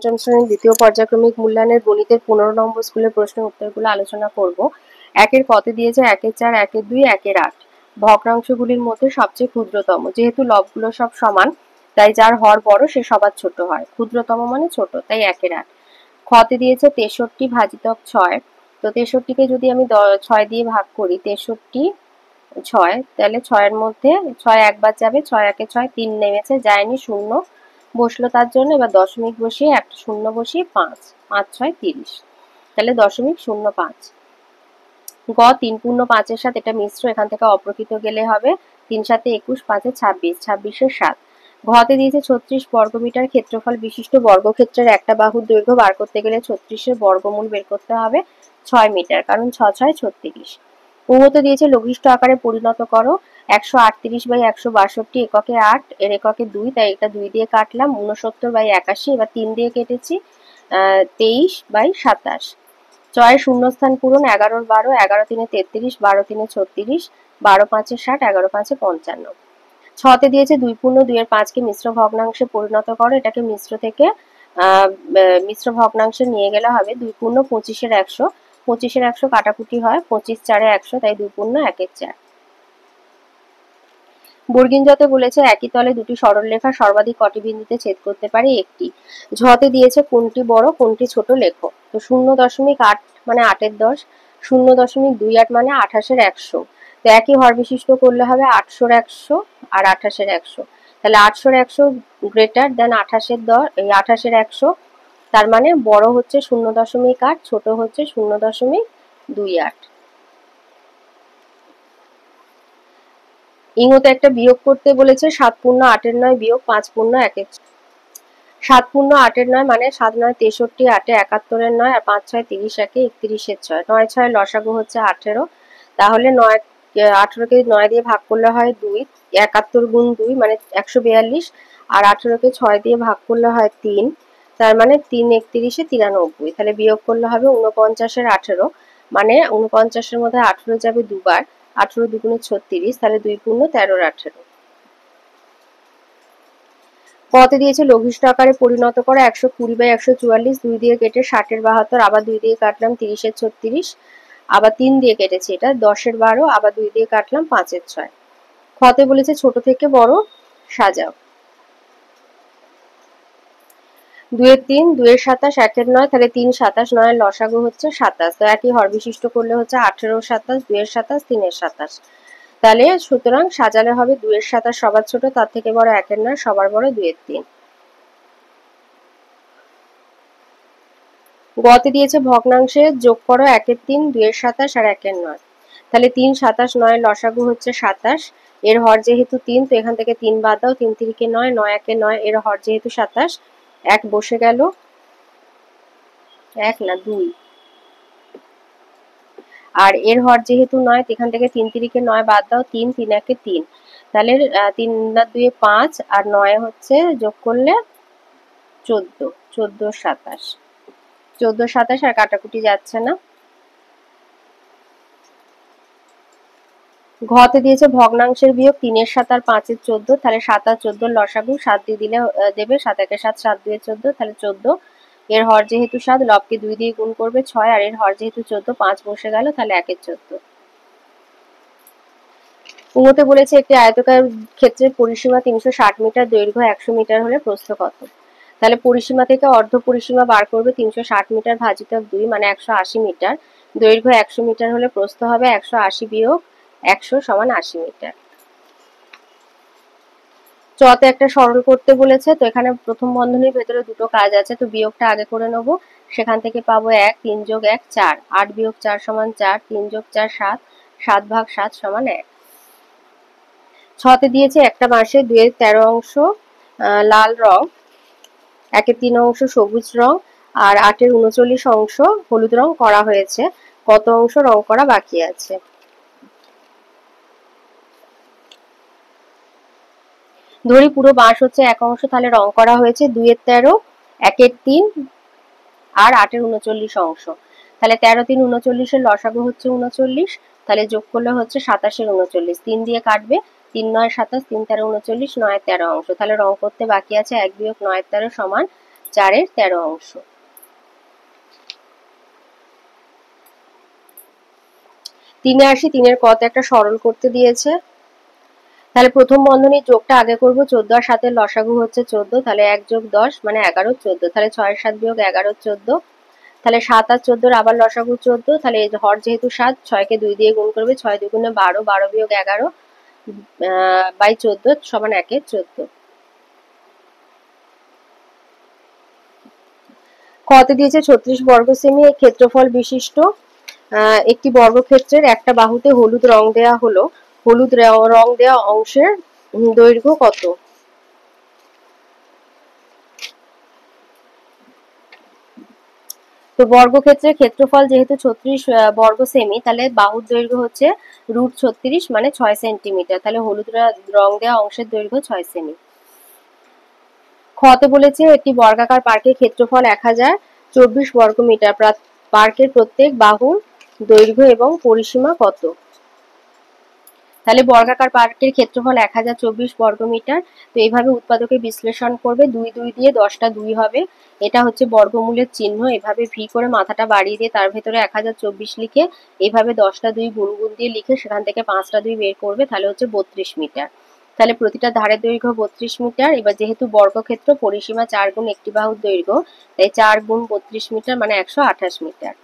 পঞ্চম শ্রেণীর দ্বিতীয় পর্যায়ক্রমিক মূল্যায়নের গণিতের 15 নম্বর স্কুলের প্রশ্নের উত্তরগুলো আলোচনা করব। একের কতে দিয়েছে 1-এর 4, 1-এর 2, 1-এর 8। ভগ্নাংশগুলির মধ্যে সবচেয়ে ক্ষুদ্রতম, যেহেতু লবগুলো সব সমান তাই যার হর বড় সে সবার ছোট হয়। ক্ষুদ্রতম মানে ছোট, তাই 1-এর 8। খতে দিয়েছে 63 ভাজিতক 6। তো 63কে যদি আমি 6 দিয়ে ভাগ করি, 63 6, তাহলে 6-এর মধ্যে 6 একবার যাবে, 6 1-এ 6, 3 নেমেছে, যায়নি, 0 বসলো তার জন্য। এবার দশমিক বসিয়ে একটা 0 বসিয়ে 5, 5 6 30, তাহলে 0.05। গ 3 পূর্ণ 5-এর সাথে এটা মিশ্র, এখান থেকে অপ্রকৃত গেলে হবে 3 7 21, 5 26, 26-এর 7। ঘতে দিয়েছে 36 বর্গমিটার ক্ষেত্রফল বিশিষ্ট বর্গক্ষেত্রের একটা বাহুর দৈর্ঘ্য বার করতে গেলে 36-এর বর্গমূল বের করতে হবে 6 মিটার, কারণ 6 6 36। উন্নত দিয়েছে লঘিষ্ঠ আকারে পরিণত করো। 138/162 এককে 8, এর এককে 2, তাই এটা 2 দিয়ে কাটলাম। 69/81, এবার 3 দিয়ে কেটেছি, 23/27। 6 শূন্যস্থান পূরণ। 11 12, 11 3 33, 12 3 36, 12 5 60, 11 5 55। 6তে দিয়েছে 2 পূর্ণ 2-এর 5কে মিশ্র ভগ্নাংশে পরিণত করো। এটাকে মিশ্র থেকে মিশ্র ভগ্নাংশে নিয়ে গেলে হবে 2 পূর্ণ 25-এর 100। 25-এর 100 কাটাকুটি হয়, 25 4-এ 100, তাই 2 পূর্ণ 1-এর 4। বর্গিঞ্জতে বলেছে একই তলে দুটি সরলরেখা সর্বাধিক কটি বিন্দুতে ছেদ করতে পারে? একটি। ঝতে দিয়েছে কোনটি বড় কোনটি ছোট লেখো। তো 0.8 মানে 8-এর 10, 0.28 মানে 28-এর 100। তো একই হর বিশিষ্ট করলে হবে 800-এর 100 আর 28-এর 100। তাহলে 800-এর 100 গ্রেটার দেন 28-এর 10, এই 28-এর 100, তার মানে বড় হচ্ছে 0.8, ছোট হচ্ছে 0.28। ইংতে একটা বিয়োগ করতে বলেছে। 7 পূর্ণ 8-এর 9 বিয়োগ 5 পূর্ণ 1-এর 7 পূর্ণ 8-এর 9 মানে 7 9 63, 8-এ 71-এর 9 আর 5 6 30, 1-এ 31-এর 6। 9 6 লসাগু হচ্ছে 18, তাহলে 18কে 9 দিয়ে ভাগ করলে হয় 2, 71 গুণ 2 মানে 142, আর 18কে 6 দিয়ে ভাগ করলে হয় 3, তার মানে 3 31-এ 93, তাহলে বিয়োগ করলে হবে 49-এর 18, মানে 49-এর মধ্যে 18 যাবে দুবার, 18 দুগুণে 36, তাহলে 2 পূর্ণ 13-এর 18। কতে দিয়েছে লঘিষ্ঠ আকারে পরিণত করা। 120/144, 2 দিয়ে কেটে 60-এর 72, আবার 2 দিয়ে কাটলাম 30-এর 36, আবার 3 দিয়ে কেটেছি এটা 10-এর 12, আবার 2 দিয়ে কাটলাম 5-এর 6। খতে বলেছে ছোট থেকে বড় সাজাও। 2-এর 3, 2-এর 27, 1-এর 9, তাহলে 3 27, 9-এর লসাগু হচ্ছে 27। তো একই হর বিশিষ্ট করলে হচ্ছে 18-এর 27, 2-এর 27, 3-এর 27। তাহলে সুতরাং সাজালে হবে 2-এর 27 সবার ছোট, তার থেকে বড় 1-এর 9, সবার বড় 2-এর 3। গতে দিয়েছে ভগ্নাংশে যোগ করো 1-এর 3, 2-এর 27 আর 1-এর 9। তাহলে 3 27, 9-এর লসাগু হচ্ছে 27, এর হর যেহেতু 3, তো এখান থেকে 3 বাদ দাও, 3 3-কে 9, 9 1-এ 9, এর হর যেহেতু 27, 1 বসে গেল, 1 না 2, আর এর হর যেহেতু 9, এখান থেকে 3 3-কে 9 বাদ দাও, 3 3 1-এ 3, তাহলে 3 2-এ 5 আর 9-এ হচ্ছে যোগ করলে 14, 14 27, 14 27 আর কাটাকুটি যাচ্ছে না। ঘতে দিয়েছে ভগ্নাংশের বিয়োগ 3-এর 7 আর 5-এর 14, তাহলে 7 আর 14-র লসাগু 7 দিয়ে দিলে দেবে, 7 1-এ 7, 7 2-এ 14, তাহলে 14, এর হর যেহেতু 7, লবকে 2 দিয়ে গুণ করবে 6, আর এর হর যেহেতু 14, 5 বসে গেল, তাহলে 1-এর 14। উমতে বলেছে একটি আয়তকার ক্ষেত্রের পরিসীমা 360 মিটার, দৈর্ঘ্য 100 মিটার হলে প্রস্থ কত? তাহলে পরিসীমা থেকে অর্ধ পরিসীমা বার করবে। 360 মিটার ভাজিতক 2 মানে 180 মিটার, দৈর্ঘ্য 100 মিটার হলে প্রস্থ হবে 180 বিয়োগ 100 সমান 80 মিটার। চতে একটা সরল করতে বলেছে, তো এখানে প্রথম বন্ধনীর ভেতরে দুটো কাজ আছে, তো বিয়োগটা আগে করে নেব। সেখান থেকে পাবো 1, 3 যোগ 1 4, 8 বিয়োগ 4 সমান 4, 3 যোগ 4 7, 7 ভাগ 7 সমান 1। 6তে দিয়েছে একটা মাসে 2-এর 13 অংশ লাল রং, 1-এর 3 অংশ সবুজ রং, আর 8-এর 39 অংশ হলুদ রং করা হয়েছে। কত অংশ রং করা বাকি আছে? ধরি পুরো বাঁশ হচ্ছে 1 অংশ, তাহলে রং করা হয়েছে 2-এর 13, 1-এর 3 আর 8-এর 39 অংশ। তাহলে 13 3 39-এর লসাগু হচ্ছে 39, তাহলে যোগ করলে হচ্ছে 27-এর 39, 3 দিয়ে কাটবে, 3 9 27, 3 13 39, 9-এর 13 অংশ। তাহলে রং করতে বাকি আছে 1 বিয়োগ 9-এর 13 সমান 4-এর 13 অংশ। তিনে আসি, 3-এর কত একটা সরল করতে দিয়েছে। তাহলে প্রথম বন্ধনীর যোগটা আগে করব, 14 আর 7-এর লসাগু হচ্ছে 14, তাহলে 1 যোগ 10 মানে 11, 14, তাহলে 6 7 বিয়োগ 11, 14, তাহলে 7 আর 14-র আবার লসাগু 14, তাহলে হর যেহেতু 7, 6-কে 2 দিয়ে গুণ করবে, 6 দুগুণে 12, 12 বিয়োগ 11 বাই 14 সমান 1-এ 14। কতে দিয়েছে 36 বর্গ সেমি এই ক্ষেত্রফল বিশিষ্ট একটি বর্গক্ষেত্রের একটা বাহুতে হলুদ রং দেয়া হলো, হলুদ রং দেওয়া অংশের দৈর্ঘ্য কত? তো বর্গক্ষেত্রের ক্ষেত্রফল যেহেতু 36 বর্গ সেমি, তাহলে বাহুর দৈর্ঘ্য হচ্ছে √36 মানে 6 সেন্টিমিটার, তাহলে হলুদ রং দেওয়া অংশের দৈর্ঘ্য 6 সেমি। খতে বলেছে একটি বর্গাকার পার্কের ক্ষেত্রফল 1024 বর্গমিটার, পার্কের প্রত্যেক বাহুর দৈর্ঘ্য এবং পরিসীমা কত? তাহলে বর্গাকার পার্কের ক্ষেত্রফল 1024 বর্গমিটার। তো এইভাবে উৎপাদকে বিশ্লেষণ করবে, 2 2 দিয়ে 10টা 2 হবে, এটা হচ্ছে বর্গমূলের চিহ্ন, এভাবে ভি করে মাথাটা বাড়িয়ে দিয়ে তার ভেতরে 1024 লিখে এইভাবে 10টা 2 গুণ গুণ দিয়ে লিখে সেখান থেকে 5টা 2 বের করবে, তাহলে হচ্ছে 32 মিটার। তাহলে প্রতিটা ধারের দৈর্ঘ্য 32 মিটার। এবার যেহেতু বর্গক্ষেত্র, পরিসীমা 4 গুণ একটি বাহুর দৈর্ঘ্য, তাই 4 গুণ 32 মিটার মানে 128 মিটার।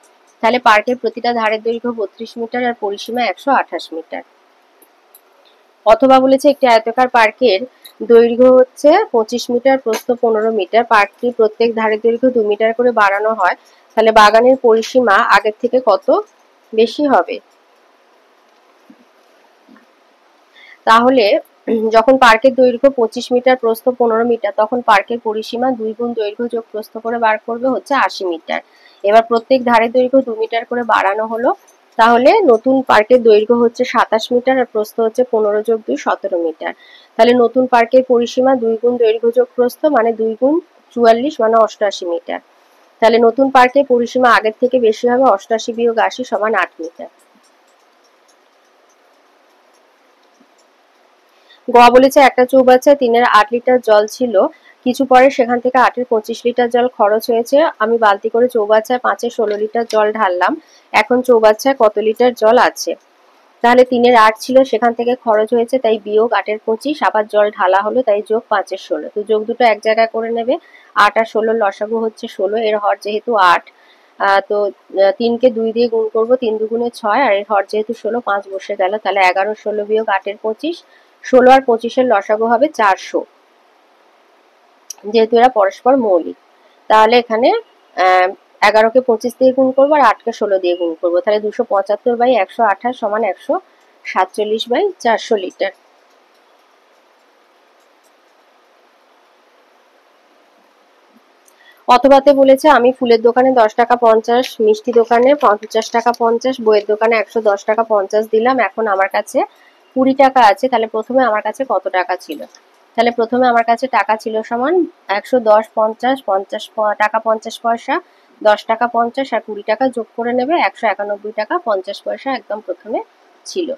তাহলে পার্কের প্রতিটা ধারের দৈর্ঘ্য 32 মিটার আর পরিসীমা 128 মিটার। অথবা বলেছে একটি আয়তাকার পার্কের দৈর্ঘ্য হচ্ছে 25 মিটার, প্রস্থ 15 মিটার, পার্কটি প্রত্যেক ধারের দৈর্ঘ্য 2 মিটার করে বাড়ানো হয়, তাহলে বাগানের পরিসীমা আগের থেকে কত বেশি হবে? তাহলে যখন পার্কের দৈর্ঘ্য 25 মিটার, প্রস্থ 15 মিটার, তখন পার্কের পরিসীমা 2 গুণ দৈর্ঘ্য যোগ প্রস্থ করে বার করবে হচ্ছে 80 মিটার। এবার প্রত্যেক ধারের দৈর্ঘ্য 2 মিটার করে বাড়ানো হলো, তাহলে নতুন পার্কের দৈর্ঘ্য হচ্ছে 27 মিটার আর প্রস্থ হচ্ছে 15 যোগ 2 17 মিটার। তাহলে নতুন পার্কের পরিসীমা 2 গুণ দৈর্ঘ্য যোগ প্রস্থ মানে 2 গুণ 44 মানে 88 মিটার। তাহলে নতুন পার্কের পরিসীমা আগের থেকে বেশি হবে, 88 বিয়োগ 80 সমান 8 মিটার। গ বলেছে একটা চৌবাচ্চায় 3-এর 8 লিটার জল ছিল, কিছু পরে সেখান থেকে 8-এর 25 লিটার জল খরচ হয়েছে, আমি বালতি করে চৌবাচ্চায় 5-এর 16 লিটার জল ঢাললাম, এখন চৌবাচ্চায় কত লিটার জল আছে? তাহলে 3-এর 8 ছিল, সেখান থেকে খরচ হয়েছে, তাই বিয়োগ 8-এর 25, আবার জল ঢালা হলো, তাই যোগ 5-এর 16। তো যোগ দুটো এক জায়গায় করে নেবে, 8 আর 16-র লসাগু হচ্ছে 16, এর হর যেহেতু 8, তো 3-কে 2 দিয়ে গুণ করবো, 3 দুগুণে 6, আর এর হর যেহেতু 16, 5 বসে গেল, তাহলে 11 16 বিয়োগ 8-এর 25, 16 আর 25-এর লসাগু হবে 400, যেহেতু এরা পরস্পর মৌলিক। তাহলে এখানে 11-কে 25 দিয়ে গুণ করবো আর 8-কে 16 দিয়ে গুণ করবো, তাহলে 275/128 সমান 147/400 লিটার। অথবাতে বলেছে আমি ফুলের দোকানে 10 টাকা 50, মিষ্টি দোকানে 50 টাকা 50, বইয়ের দোকানে 110 টাকা 50 দিলাম, এখন আমার কাছে 20 টাকা আছে, তাহলে প্রথমে আমার কাছে কত টাকা ছিল? তাহলে প্রথমে আমার কাছে টাকা ছিল সমান 110 50 50 টাকা 50 পয়সা, 10 টাকা 50 আর 20 টাকা যোগ করে নেবে, 191 টাকা 50 পয়সা একদম প্রথমে ছিল।